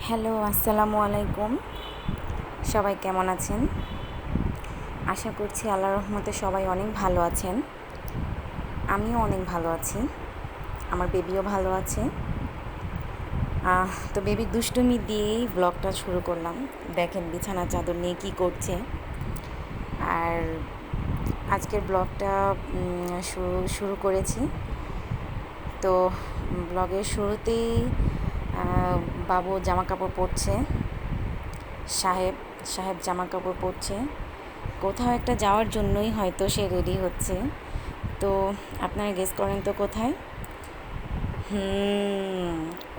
Hello, আসসালামু আলাইকুম। সবাই কেমন আছেন? আশা করছি আল্লাহর রহমতে সবাই অনেক ভালো আছেন। আমিও অনেক ভালো আছি। আমার বেবিও ভালো আছে। তো বেবির দুষ্টুমি দিয়েই ব্লগটা শুরু করলাম। দেখেন বিছানার চাদর নিয়ে কী করছে। আর আজকের ব্লগটা শুরু করেছি। তো ব্লগের শুরুতেই বাবু জামা কাপড় পরছে। সাহেব জামা কাপড় পরছে। কোথাও একটা যাওয়ার জন্যই হয়তো সে রেডি হচ্ছে। তো আপনারা গেস করেন তো কোথায়?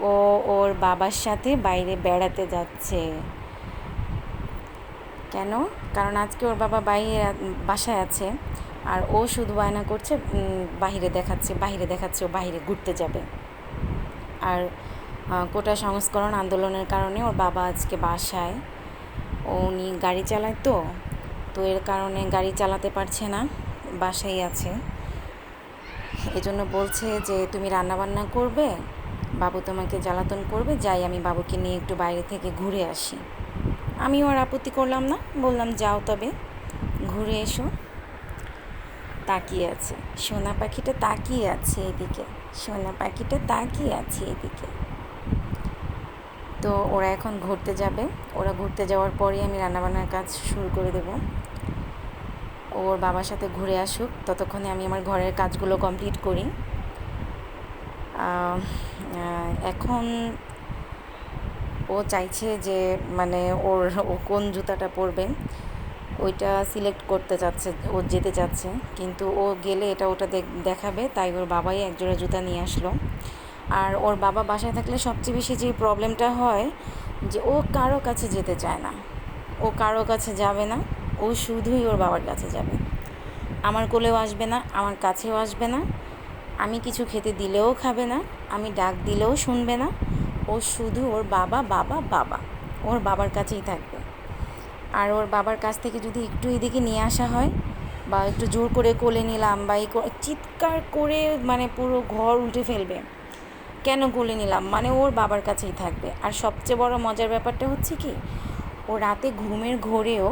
ও ওর বাবার সাথে বাইরে বেড়াতে যাচ্ছে। কেন? কারণ আজকে ওর বাবা বাসায় আছে। আর ও শুধু বায়না করছে, বাহিরে দেখাচ্ছে ও বাহিরে ঘুরতে যাবে। আর কোটা সংস্করণ আন্দোলনের কারণে ওর বাবা আজকে বাসায়। উনি গাড়ি চালায় তো এর কারণে গাড়ি চালাতে পারছে না, বাসায় আছে। এজন্য বলছে যে তুমি রান্নাবান্না করবে, বাবু তোমাকে জ্বালাতন করবে, যাই আমি বাবুকে নিয়ে একটু বাইরে থেকে ঘুরে আসি। আমিও আর আপত্তি করলাম না, বললাম যাও তবে ঘুরে এসো। তাকিয়ে আছে সোনা পাখিটা, তাকিয়ে আছে এদিকে, সোনা পাখিটা তাকিয়ে আছে এদিকে। তো ওরা এখন ঘুরতে যাবে। ওরা ঘুরতে যাওয়ার পরেই আমি রান্নাবান্নার কাজ শুরু করে দেব। ওর বাবার সাথে ঘুরে আসুক, ততক্ষণে আমি আমার ঘরের কাজগুলো কমপ্লিট করি। এখন ও চাইছে যে মানে ও কোন জুতাটা পরবে ওইটা সিলেক্ট করতে চাচ্ছে, ও যেতে চাচ্ছে। কিন্তু ও গেলে এটা ওটা দেখাবে, তাই ওর বাবাই একজোড়া জুতা নিয়ে আসলো। আর ওর বাবা বাসায় থাকলে সবচেয়ে বেশি যে প্রবলেমটা হয় যে ও কারো কাছে যেতে চায় না, ও কারো কাছে যাবে না, ও শুধুই ওর বাবার কাছে যাবে। আমার কোলেও আসবে না, আমার কাছেও আসবে না, আমি কিছু খেতে দিলেও খাবে না, আমি ডাক দিলেও শুনবে না। ও শুধু ওর বাবা বাবা বাবা, ওর বাবার কাছেই থাকবে। আর ওর বাবার কাছ থেকে যদি একটু এদিকে নিয়ে আসা হয় বা একটু জোর করে কোলে নিলাম বা চিৎকার করে মানে পুরো ঘর উল্টে ফেলবে, কেন কোলে নিলাম, মানে ওর বাবার কাছেই থাকবে। আর সবচেয়ে বড় মজার ব্যাপারটা হচ্ছে কি, ও রাতে ঘুমের ঘোরেও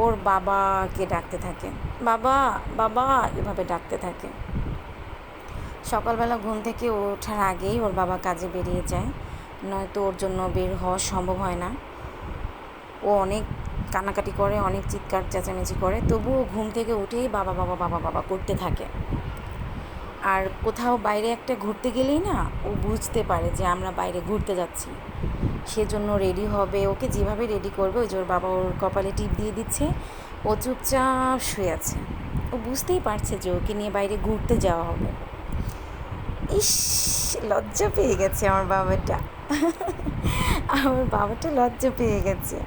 ওর বাবাকে ডাকতে থাকে, বাবা বাবা এভাবে ডাকতে থাকে। সকালবেলা ঘুম থেকে ওঠার আগেই ওর বাবা কাজে বেরিয়ে যায়, নয়তো ওর জন্য বের হওয়া সম্ভব হয় না। ও অনেক কান্নাকাটি করে, অনেক চিৎকার চেঁচামেচি করে, তবুও ঘুম থেকে উঠেই বাবা বাবা বাবা বাবা করতে থাকে। আর কোথাও বাইরে একটা ঘুরতে গেলেই না ও বুঝতে পারে যে আমরা বাইরে ঘুরতে যাচ্ছি, সেজন্য রেডি হবে। ওকে যেভাবে রেডি করবে, ওই যে ওর বাবা ওর কপালে টিপ দিয়ে দিচ্ছে, ও চুপচাপ শুয়ে আছে। ও বুঝতেই পারছে যে ওকে নিয়ে বাইরে ঘুরতে যাওয়া হবে। ইস, লজ্জা পেয়ে গেছে আমার বাবাটা। আমার বাবাটা লজ্জা পেয়ে গেছে।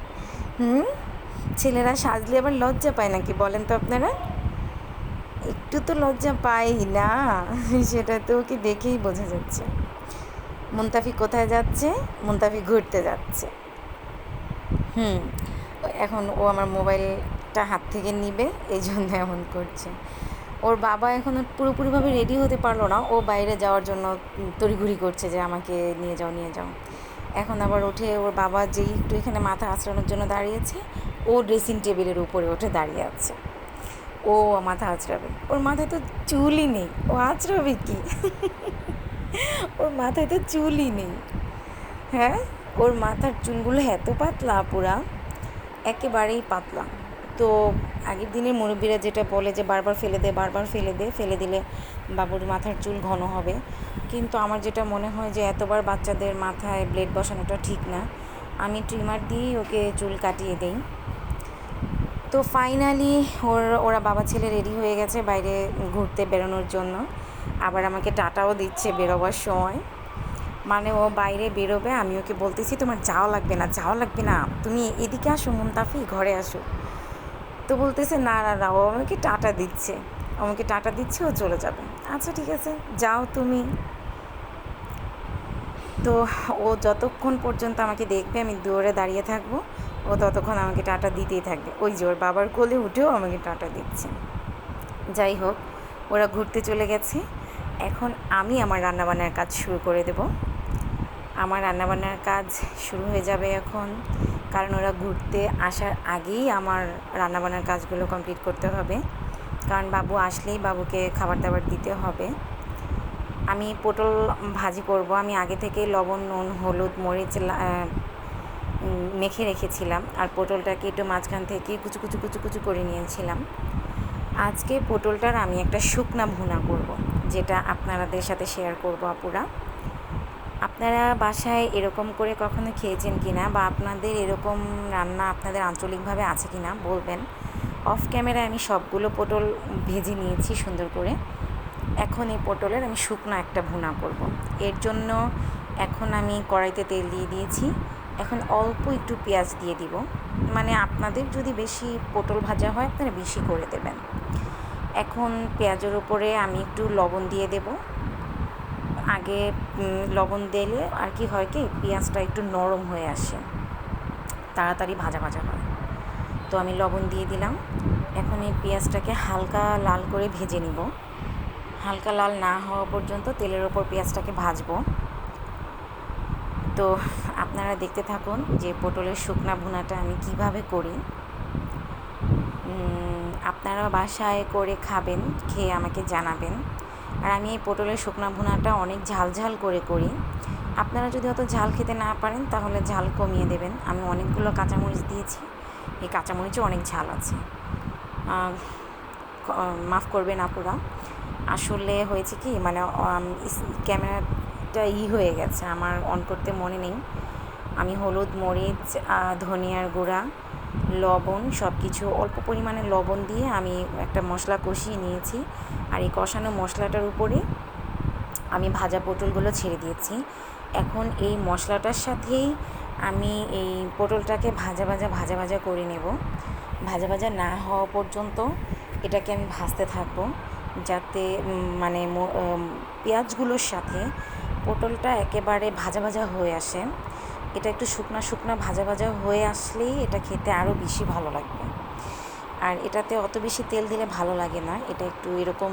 ছেলেরা সাজলে আবার লজ্জা পায় নাকি বলেন তো আপনারা? একটু তো লজ্জা পাই না, সেটা তো ওকে দেখেই বোঝা যাচ্ছে। মুনতাফি কোথায় যাচ্ছে? মুনতাফি ঘুরতে যাচ্ছে। এখন ও আমার মোবাইলটা হাত থেকে নিবে, এই জন্য এমন করছে। ওর বাবা এখনও পুরোপুরিভাবে রেডি হতে পারলো না, ও বাইরে যাওয়ার জন্য তড়িঘড়ি করছে যে আমাকে নিয়ে যাও নিয়ে যাও। এখন আবার উঠে ওর বাবা যেই একটু এখানে মাথা আঁচড়ানোর জন্য দাঁড়িয়েছে, ও ড্রেসিং টেবিলের উপরে উঠে দাঁড়িয়ে আছে। ও মাথা আঁচড়াবে, ওর মাথায় তো চুলই নেই, ও আঁচড়াবে কি? ওর মাথায় তো চুলই নেই। হ্যাঁ, ওর মাথার চুলগুলো এত পাতলা, পুরা একেবারেই পাতলা। তো আগের দিনের মুরব্বীরা যেটা বলে যে বারবার ফেলে দে, বারবার ফেলে দে, ফেলে দিলে বাবুর মাথার চুল ঘন হবে। কিন্তু আমার যেটা মনে হয় যে এতবার বাচ্চাদের মাথায় ব্লেড বসানোটা ঠিক না, আমি ট্রিমার দিয়েই ওকে চুল কাটিয়ে দেই। তো ফাইনালি ওরা বাবা ছেলে রেডি হয়ে গেছে বাইরে ঘুরতে বেরোনোর জন্য। আবার আমাকে টাটাও দিচ্ছে বেরোবার সময়। মানে ও বাইরে বেরোবে, আমি ওকে বলতেছি তোমার যাওয়া লাগবে না, যাওয়া লাগবে না, তুমি এদিকে আসো মুনতাফি, ঘরে আসো। তো বলতেছে না না না, ও আমাকে টাটা দিচ্ছে, ও চলে যাবে। আচ্ছা ঠিক আছে, যাও তুমি। তো ও যতক্ষণ পর্যন্ত আমাকে দেখবে আমি দূরে দাঁড়িয়ে থাকবো, ও ততক্ষণ আমাকে টাটা দিতেই থাকবে। ওই যে ওর বাবার কোলে উঠেও আমাকে টাটা দিচ্ছে। যাই হোক, ওরা ঘুরতে চলে গেছে। এখন আমি আমার রান্নাবান্নার কাজ শুরু করে দেব। আমার রান্নাবান্নার কাজ শুরু হয়ে যাবে এখন, কারণ ওরা ঘুরতে আসার আগেই আমার রান্নাবান্নার কাজগুলো কমপ্লিট করতে হবে, কারণ বাবু আসলেই বাবুকে খাবার দাবার দিতে হবে। আমি পটল ভাজি করব। আমি আগে থেকে লবণ, নুন, হলুদ, মরিচ মেখে রেখেছিলাম, আর পটলটাকে একটু মাঝখান থেকে কুচু কুচু কুচু কুচু করে নিয়েছিলাম। আজকে পটলটার আমি একটা শুকনা ভুনা করব, যেটা আপনাদের সাথে শেয়ার করব। আপুরা, আপনারা বাসায় এরকম করে কখনো খেয়েছেন কি না, বা আপনাদের এরকম রান্না আপনাদের আঞ্চলিকভাবে আছে কি না বলবেন। অফ ক্যামেরায় আমি সবগুলো পটল ভেজে নিয়েছি সুন্দর করে। এখন এই পটলের আমি শুকনো একটা ভুনা করব। এর জন্য এখন আমি কড়াইতে তেল দিয়ে দিয়েছি। এখন অল্প একটু পেঁয়াজ দিয়ে দিব, মানে আপনাদের যদি বেশি পটল ভাজা হয় আপনারা বেশি করে দেবেন। এখন পেঁয়াজের উপরে আমি একটু লবণ দিয়ে দেব। আগে লবণ দিলে আর কি হয় কি, পেঁয়াজটা একটু নরম হয়ে আসে, তাড়াতাড়ি ভাজা ভাজা হয়। তো আমি লবণ দিয়ে দিলাম। এখন এই পেঁয়াজটাকে হালকা লাল করে ভেজে নিব। হালকা লাল না হওয়া পর্যন্ত তেলের ওপর পেঁয়াজটাকে ভাজবো। তো আপনারা দেখতে থাকুন যে পটলের শুকনা ভুনাটা আমি কিভাবে করি। আপনারা বাসায় করে খাবেন, খেয়ে আমাকে জানাবেন। আর আমি এই পটলের শুকনা ভুনাটা অনেক ঝাল ঝাল করে করি। আপনারা যদি অত ঝাল খেতে না পারেন তাহলে ঝাল কমিয়ে দেবেন। আমি অনেকগুলো কাঁচামরিচ দিয়েছি, এই কাঁচামরিচে অনেক ঝাল আছে, মাফ করবেন আপুরা। আসলে হয়েছে কি, মানে ক্যামেরাটা হয়ে গেছে, আমার অন করতে মনে নেই। আমি হলুদ, মরিচ, ধনিয়ার গুঁড়া, লবণ সব কিছু অল্প পরিমাণে লবণ দিয়ে আমি একটা মশলা কষিয়ে নিয়েছি। আর এই কষানো মশলাটার উপরে আমি ভাজা পটলগুলো ছেড়ে দিয়েছি। এখন এই মশলাটার সাথেই আমি এই পটলটাকে ভাজা ভাজা করে নেব। ভাজা ভাজা না হওয়া পর্যন্ত এটাকে আমি ভাজতে থাকবো, যাতে মানে পেঁয়াজগুলোর সাথে পটলটা একেবারে ভাজা ভাজা হয়ে আসে। এটা একটু শুকনা শুকনা ভাজা ভাজা হয়ে আসলেই এটা খেতে আরও বেশি ভালো লাগবে। আর এটাতে অত বেশি তেল দিলে ভালো লাগে না, এটা একটু এরকম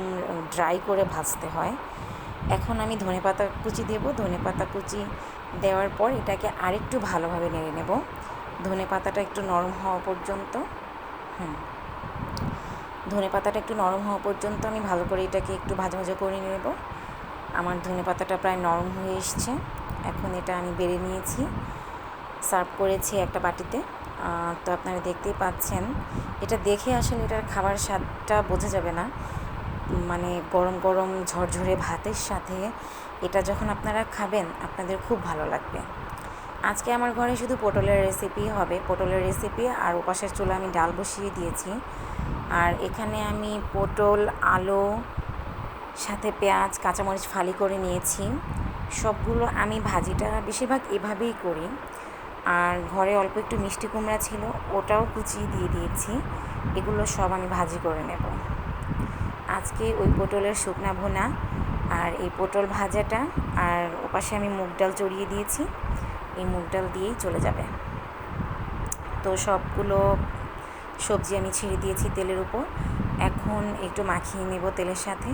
ড্রাই করে ভাজতে হয়। এখন আমি ধনেপাতা কুচি দেব। ধনেপাতা কুচি দেওয়ার পর এটাকে আরেকটু ভালোভাবে নেড়ে নেব, ধনেপাতাটা একটু নরম হওয়া পর্যন্ত। ধনেপাতাটা একটু নরম হওয়া পর্যন্ত আমি ভালো করে এটাকে একটু ভাজা ভাজা করে নেব। আমার ধনেপাতাটা প্রায় নরম হয়ে এসছে। এখন এটা আমি বেড়ে নিয়েছি, সার্ভ করেছি একটা বাটিতে। তো আপনারা দেখতেই পাচ্ছেন, এটা দেখে আসলে এটার খাবার স্বাদটা বোঝা যাবে না, মানে গরম গরম ঝরঝরে ভাতের সাথে এটা যখন আপনারা খাবেন আপনাদের খুব ভালো লাগবে। আজকে আমার ঘরে শুধু পটলের রেসিপি হবে, পটলের রেসিপি। আর ওপাশের চুলা আমি ডাল বসিয়ে দিয়েছি। আর এখানে আমি পটল, আলু, সাথে পেঁয়াজ, কাঁচামরিচ ফালি করে নিয়েছি। সবগুলো আমি ভাজিটা বেশিরভাগ এভাবেই করি। আর ঘরে অল্প একটু মিষ্টি কুমড়া ছিল, ওটাও কুচিয়ে দিয়ে দিয়েছি। এগুলো সব আমি ভাজি করে নেব। আজকে ওই পটলের শুকনা ভুনা আর এই পটল ভাজাটা, আর ওপাশে আমি মুগ ডাল চড়িয়ে দিয়েছি, এই মুগ ডাল দিয়েই চলে যাবে। তো সবগুলো সবজি আমি ছেড়ে দিয়েছি তেলের উপর। এখন একটু মাখিয়ে নেব তেলের সাথে।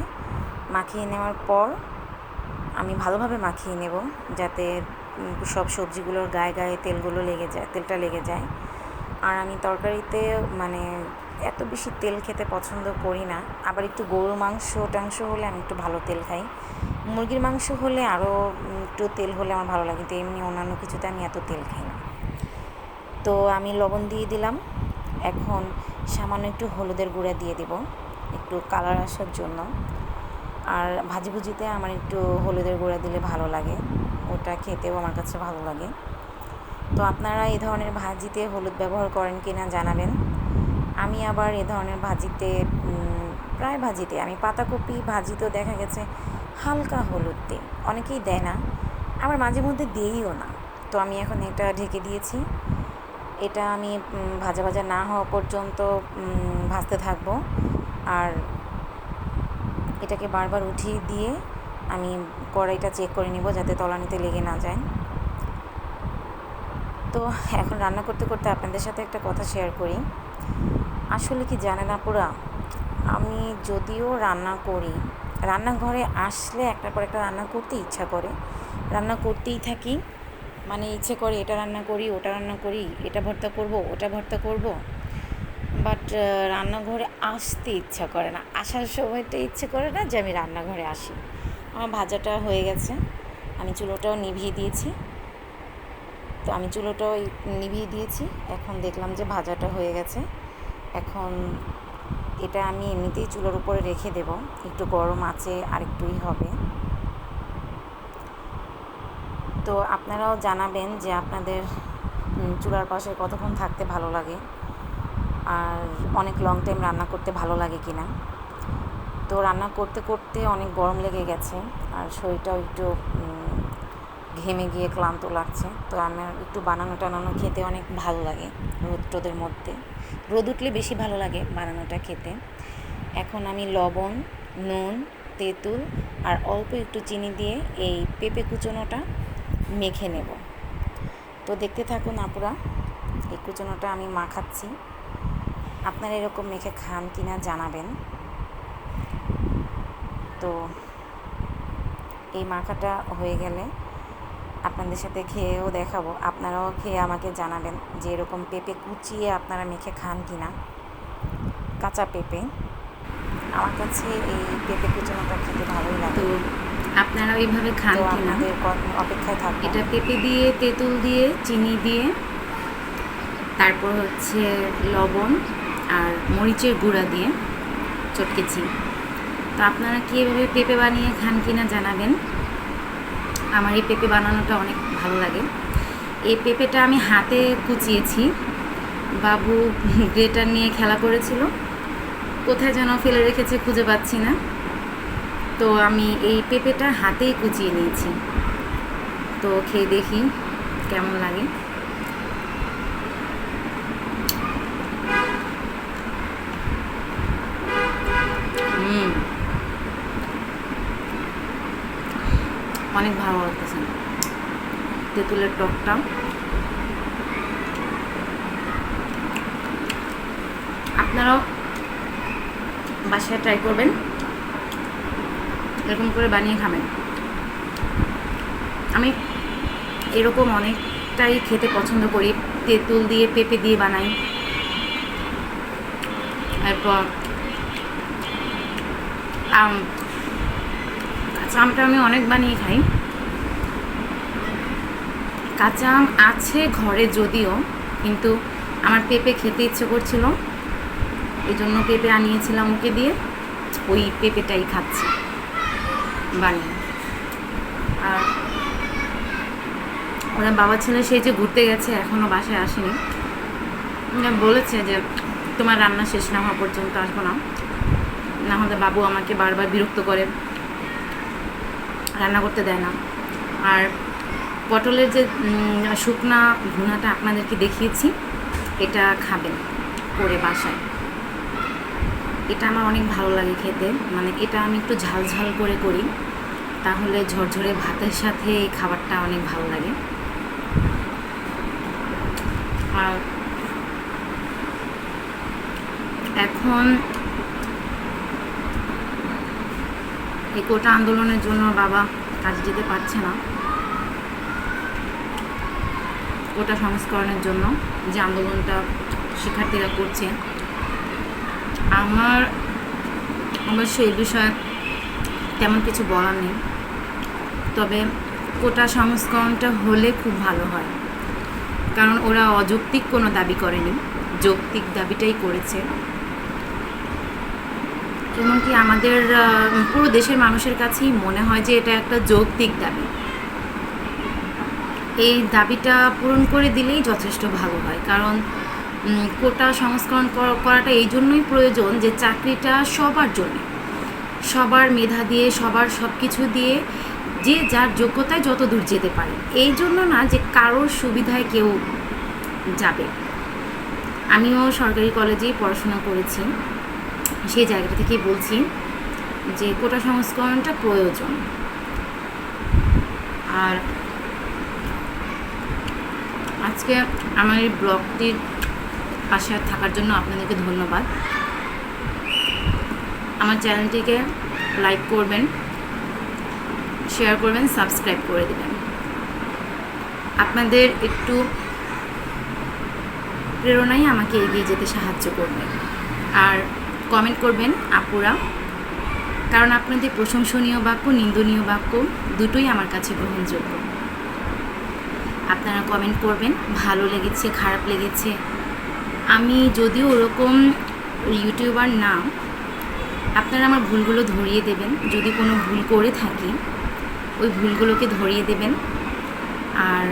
মাখিয়ে নেওয়ার পর আমি ভালোভাবে মাখিয়ে নেব, যাতে সব সবজিগুলোর গায়ে গায়ে তেলটা লেগে যায়। আর আমি তরকারিতে মানে এত বেশি তেল খেতে পছন্দ করি না। আবার একটু গরুর টাংস হলে আমি একটু ভালো তেল খাই। মুরগির মাংস হলে আরও একটু তেল হলে আমার ভালো লাগে, কিন্তু এমনি অন্যান্য কিছুতে আমি এত তেল খাই না। তো আমি লবণ দিয়ে দিলাম। এখন সামান্য একটু হলুদের গুঁড়া দিয়ে দেব, একটু কালার আসার জন্য। আর ভাজিভুজিতে আমার একটু হলুদের গুঁড়া দিলে ভালো লাগে, ওটা খেতেও আমার কাছে ভালো লাগে। তো আপনারা এই ধরনের ভাজিতে হলুদ ব্যবহার করেন কি না জানাবেন। আমি আবার এ ধরনের ভাজিতে প্রায় ভাজিতে আমি পাতাকপি ভাজিতেও দেখা গেছে হালকা হলুদ দিই, অনেকেই দেয় না, আবার মাঝে মধ্যে দিইও না। তো আমি এখন এটা ঢেকে দিয়েছি। এটা আমি ভাজা ভাজা না হওয়া পর্যন্ত ভাজতে থাকবো। আর এটাকে বারবার উঠিয়ে দিয়ে আমি কড়াইটা চেক করে নিব, যাতে তলানিতে লেগে না যায়। তো এখন রান্না করতে করতে আপনাদের সাথে একটা কথা শেয়ার করি। আসলে কি জানেন আপুরা, আমি যদিও রান্না করি, রান্নাঘরে আসলে একটার পর একটা রান্না করতে ইচ্ছা করে, রান্না করতেই থাকি। মানে ইচ্ছে করে এটা রান্না করি, ওটা রান্না করি, এটা ভর্তা করব, ওটা ভর্তা করব, বাট রান্নাঘরে আসতে ইচ্ছা করে না, আসার সময়টা ইচ্ছে করে না যে আমি রান্নাঘরে আসি। আমার ভাজাটা হয়ে গেছে, আমি চুলোটাও নিভিয়ে দিয়েছি। তো আমি চুলোটাও নিভিয়ে দিয়েছি, এখন দেখলাম যে ভাজাটা হয়ে গেছে। এখন এটা আমি এমনিতেই চুলোর উপরে রেখে দেব, একটু গরম আছে আর একটুই হবে। তো আপনারাও জানাবেন যে আপনাদের চুলার পাশে কতক্ষণ থাকতে ভালো লাগে, আর অনেক লং টাইম রান্না করতে ভালো লাগে কি না। তো রান্না করতে করতে অনেক গরম লেগে গেছে, আর শরীরটাও একটু ঘেমে গিয়ে ক্লান্ত লাগছে। তো আমার একটু বানানো টানানো খেতে অনেক ভালো লাগে রোদ টোদের মধ্যে, রোদ উঠলে বেশি ভালো লাগে বানানোটা খেতে। এখন আমি লবণ, নুন, তেঁতুল আর অল্প একটু চিনি দিয়ে এই পেঁপে কুচোনোটা মেখে নেব। তো দেখতে থাকুন আপুরা, এই কুচোনোটা আমি মাখাচ্ছি। আপনারা এরকম মেখে খান কিনা জানাবেন। তো এই মাখাটা হয়ে গেলে আপনাদের সাথে খেয়েও দেখাবো, আপনারাও খেয়ে আমাকে জানাবেন যে এরকম পেঁপে কুচিয়ে আপনারা মেখে খান কিনা, কাঁচা পেঁপে। আমার কাছে এই পেঁপে কুচোনোটা খেতে ভালোই লাগে। তো আপনারা ওইভাবে খান কিনা অপেক্ষায় থাকবে। এটা পেঁপে দিয়ে, তেঁতুল দিয়ে, চিনি দিয়ে, তারপর হচ্ছে লবণ আর মরিচের গুঁড়া দিয়ে চটকেছি। তো আপনারা কি এভাবে পেঁপে বানিয়ে খান কিনা জানাবেন। আমার এই পেঁপে বানানোটা অনেক ভালো লাগে। এই পেঁপেটা আমি হাতে কুচিয়েছি, বাবু গ্রেটার নিয়ে খেলা করেছিল, কোথায় যেন ফেলে রেখেছে খুঁজে পাচ্ছি না। তো আমি এই পেঁপেটা হাতেই কুচিয়ে নিয়েছি। তো খেয়ে দেখি কেমন লাগে। অনেক ভালো লাগতেছে তেঁতুলের টকটা। আপনারাও বাসায় ট্রাই করবেন, এরকম করে বানিয়ে খাবেন। আমি এরকম অনেকটাই খেতে পছন্দ করি, তেঁতুল দিয়ে পেঁপে দিয়ে বানাই। এরপর আম, কাঁচা আমটা আমি অনেক বানিয়ে খাই। কাঁচা আম আছে ঘরে যদিও, কিন্তু আমার পেঁপে খেতে ইচ্ছে করছিল, এই জন্য পেঁপে আনিয়েছিলাম ওকে দিয়ে, ওই পেঁপেটাই খাচ্ছি বানিয়ে। আর ওরা বাবা ছেলে সেই যে ঘুরতে গেছে, এখনও বাসায় আসেনি। বলেছে যে তোমার রান্না শেষ না হওয়া পর্যন্ত আসবো না, না হলে বাবু আমাকে বারবার বিরক্ত করে, রান্না করতে দেয় না। আর পটলের যে শুকনা ভুনাটা আপনাদেরকে দেখিয়েছি, এটা খাবেন করে বাসায়। এটা আমার অনেক ভালো লাগে খেতে, মানে এটা আমি একটু ঝাল ঝাল করে করি, তাহলে ঝরঝরে ভাতের সাথে এই খাবারটা অনেক ভালো লাগে। আর এখন এই কোটা আন্দোলনের জন্য বাবা কাজে যেতে পারছে না, কোটা সংস্করণের জন্য যে আন্দোলনটা শিক্ষার্থীরা করছে। আমার অবশ্য এই বিষয়ে তেমন কিছু বলার নেই, তবে কোটা সংস্করণটা হলে খুব ভালো হয়, কারণ ওরা অযৌক্তিক কোনো দাবি করেনি, যৌক্তিক দাবিটাই করেছে। এমনকি আমাদের পুরো দেশের মানুষের কাছেই মনে হয় যে এটা একটা যৌক্তিক দাবি। এই দাবিটা পূরণ করে দিলেই যথেষ্ট ভালো হয়, কারণ কোটা সংস্করণ করাটা এই জন্যই প্রয়োজন যে চাকরিটা সবার জন্য, সবার মেধা দিয়ে, সবার সব কিছু দিয়ে, যে যার যোগ্যতায় যত দূর যেতে পারে, এই জন্য না যে কারোর সুবিধায় কেউ যাবে। আমিও সরকারি কলেজেই পড়াশোনা করেছি, সেই জায়গাটা থেকেই বলছি যে কোটা সংস্করণটা প্রয়োজন। আর আজকে আমার এই ব্লগটির পাশে থাকার জন্য আপনাদেরকে ধন্যবাদ। আমার চ্যানেলটিকে লাইক করবেন, শেয়ার করবেন, সাবস্ক্রাইব করে দেবেন। আপনাদের একটু প্রেরণাই আমাকে এগিয়ে যেতে সাহায্য করবে। আর কমেন্ট করবেন আপুরা, কারণ আপনাদের প্রশংসনীয় বাক্য, নিন্দনীয় বাক্য দুটোই আমার কাছে গ্রহণযোগ্য। আপনারা কমেন্ট করবেন, ভালো লেগেছে, খারাপ লেগেছে। আমি যদিও ওরকম ইউটিউবার না, আপনারা আমার ভুলগুলো ধরিয়ে দেবেন। যদি কোনো ভুল করে থাকি, ওই ভুলগুলোকে ধরিয়ে দেবেন। আর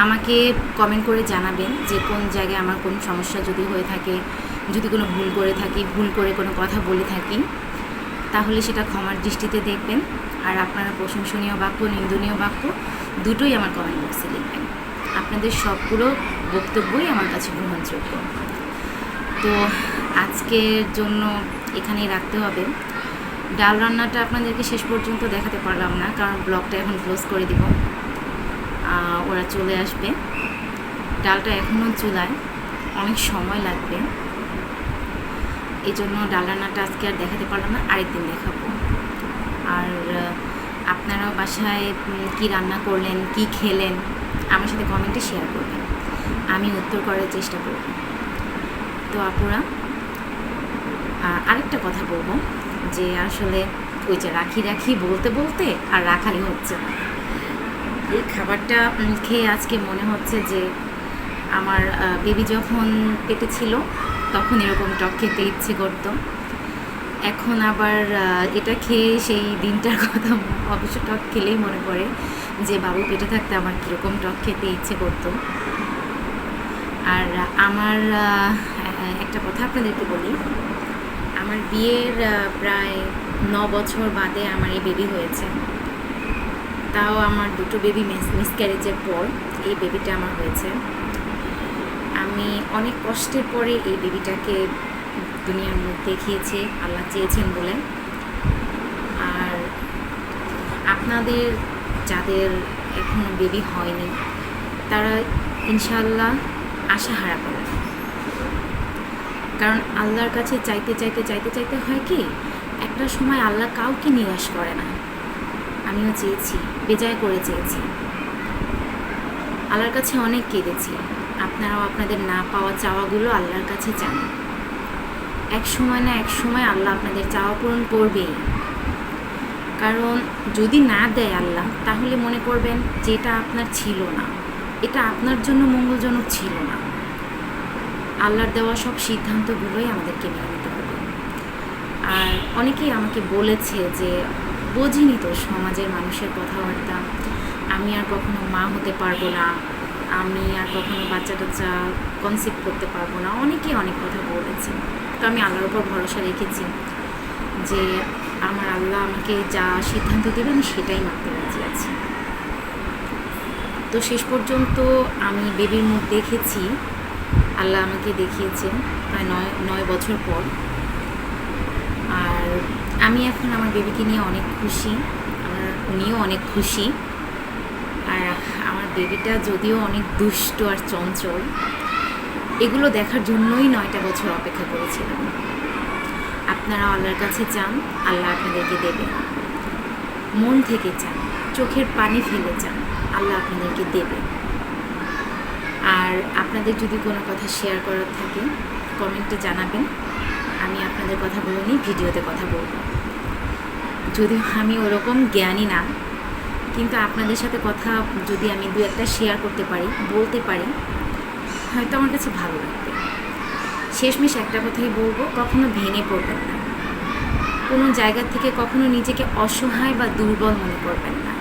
আমাকে কমেন্ট করে জানাবেন যে কোন জায়গায় আমার কোন সমস্যা যদি হয়ে থাকে, যদি কোনো ভুল করে থাকি, ভুল করে কোনো কথা বলে থাকি, তাহলে সেটা ক্ষমার দৃষ্টিতে দেখবেন। আর আপনারা প্রশংসনীয় বাক্য, নিন্দনীয় বাক্য দুটোই আমার কমেন্ট বক্সে লিখবেন। আপনাদের সবগুলো বক্তব্যই আমার কাছে গ্রহণযোগ্য। তো আজকের জন্য এখানেই রাখতে হবে। ডাল রান্নাটা আপনাদেরকে শেষ পর্যন্ত দেখাতে পারলাম না, কারণ ব্লগটা এখন ক্লোজ করে দিব। ওরা চলে আসবে। ডালটা এখনও চুলায়, অনেক সময় লাগবে, এই জন্য ডাল রান্নাটা আজকে আর দেখাতে পারলাম না, আরেকদিন দেখাবো। আর আপনারাও বাসায় কি রান্না করলেন, কি খেলেন, আমার সাথে কমেন্টে শেয়ার করবেন, আমি উত্তর করার চেষ্টা করব। তো আপুরা, আরেকটা কথা বলবো যে আসলে ওই যে রাখি রাখি বলতে বলতে আর রাখাই হচ্ছে না। এই খাবারটা খেয়ে আজকে মনে হচ্ছে যে আমার বেবি যখন পেটে ছিল তখন এরকম টক খেতে ইচ্ছে করতো। এখন আবার এটা খেয়ে সেই দিনটার কথা অবশ্য টক খেলেই মনে পড়ে যে বাবু পেটে থাকতে আমার কীরকম টক খেতে ইচ্ছে করতো। আর আমার একটা কথা আপনাদেরকে বলি, আমার বিয়ের প্রায় 9 বছর বাদে আমার এই বেবি হয়েছে। তাও আমার দুটো বেবি মিসক্যারেজের পর এই বেবিটা আমার হয়েছে। আমি অনেক কষ্টের পরে এই বেবিটাকে দুনিয়ার মুখ দেখিয়েছি, আল্লাহ চেয়েছেন বলে। আর আপনাদের যাদের এখনও বেবি হয়নি, তারা ইনশাআল্লাহ আশা হারাবেন না। কারণ আল্লাহর কাছে চাইতে চাইতে চাইতে চাইতে হয় কি, একটা সময় আল্লাহ কাউকে নিরাশ করে না। আমিও চেয়েছি, বেজায় করে চেয়েছি, আল্লাহর কাছে অনেক কেঁদেছি। আপনারাও আপনাদের না পাওয়া চাওয়াগুলো আল্লাহর কাছে চান। এক সময় না এক সময় আল্লাহ আপনাদের চাওয়া পূরণ করবেই। কারণ যদি না দেয় আল্লাহ, তাহলে মনে করবেন যে এটা আপনার ছিল না, এটা আপনার জন্য মঙ্গলজনক ছিল না। আল্লাহর দেওয়া সব সিদ্ধান্তগুলোই আমাদেরকে মেনে নিতে হবে। আর অনেকেই আমাকে বলেছে যে বোঝিনি তো সমাজের মানুষের কথাবার্তা, আমি আর কখনো মা হতে পারবো না, আমি আর কখনো বাচ্চা টাচ্চা কনসিভ করতে পারবো না। অনেকেই অনেক কথা বলেছে। তো আমি আল্লাহর উপর ভরসা রেখেছি যে আমার আল্লাহ আমাকে যা সিদ্ধান্ত দেবে আমি সেটাই মানতে রাজি আছি। তো শেষ পর্যন্ত আমি বেবির মুখ দেখেছি, আল্লাহ আমাকে দেখিয়েছেন প্রায় 9 বছর পর। আর আমি এখন আমার বেবিকে নিয়ে অনেক খুশি, উনিও অনেক খুশি। আর আমার বেবিটা যদিও অনেক দুষ্ট আর চঞ্চল, এগুলো দেখার জন্যই 9টা বছর অপেক্ষা করেছিলাম। আপনারা আল্লাহর কাছে চান, আল্লাহ আপনাদেরকে দেবে। মন থেকে চান, চোখের পানি ফেলে চান, আল্লাহ আপনাদেরকে দেবে। আর আপনাদের যদি কোনো কথা শেয়ার করার থাকে কমেন্টে জানাবেন, আমি আপনাদের কথাগুলো নিয়ে ভিডিওতে কথা বলবো। যদিও আমি ওরকম জ্ঞানী না, কিন্তু আপনাদের সাথে কথা যদি আমি 2-1টা শেয়ার করতে পারি, বলতে পারি, হয়তো আমার কাছে ভালো লাগবে। শেষমেশ একটা কথাই বলবো, কখনো ভেঙে পড়বেন না। কোনো জায়গা থেকে কখনো নিজেকে অসহায় বা দুর্বল মনে করবেন না।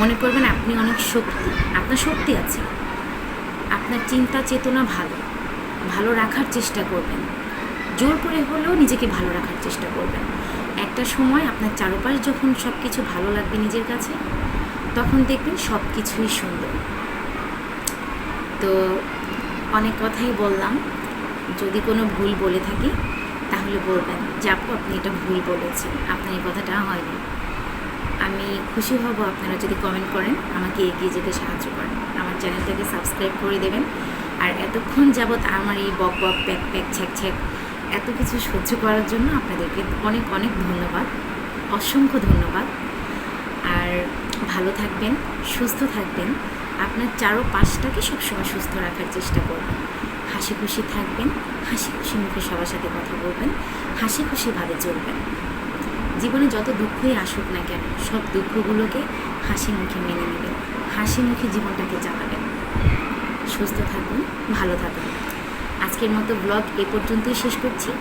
মনে করবেন আপনি অনেক শক্তি, আপনার শক্তি আছে, আপনার চিন্তা চেতনা ভালো রাখার চেষ্টা করবেন। জোর করে হলেও নিজেকে ভালো রাখার চেষ্টা করবেন। একটা সময় আপনার চারপাশ যখন সব কিছু ভালো লাগবে নিজের কাছে, তখন দেখবেন সব কিছুই সুন্দর। তো অনেক কথাই বললাম, যদি কোনো ভুল বলে থাকি তাহলে বলবেন যে আপু আপনি এটা ভুল বলেছেন, আপনার এই কথাটা হয়নি। আমি খুশি হব আপনারা যদি কমেন্ট করেন, আমাকে এগিয়ে যেতে সাহায্য করেন। আমার চ্যানেলটাকে সাবস্ক্রাইব করে দেবেন। আর এতক্ষণ যাবৎ আমার এই বক বক প্যাক প্যাক ছ্যাক ছ্যাক এত কিছু সহ্য করার জন্য আপনাদেরকে অনেক অনেক ধন্যবাদ, অসংখ্য ধন্যবাদ। আর ভালো থাকবেন, সুস্থ থাকবেন, আপনার চারপাশটাকে সবসময় সুস্থ রাখার চেষ্টা করবেন। হাসি খুশি থাকবেন, হাসি খুশি মুখে সবার সাথে কথা বলবেন, হাসি খুশিভাবে চলবেন। জীবনে যত দুঃখই আসুক না কেন, সব দুঃখগুলোকে হাসি মুখে মেনে নেবেন, হাসি মুখে জীবনটাকে চালাবেন। সুস্থ থাকুন, ভালো থাকুন। আজকের মতো ব্লগ এ পর্যন্তই শেষ করছি।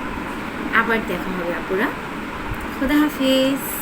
আবার দেখা হবে আপুরা। খোদা হাফেজ।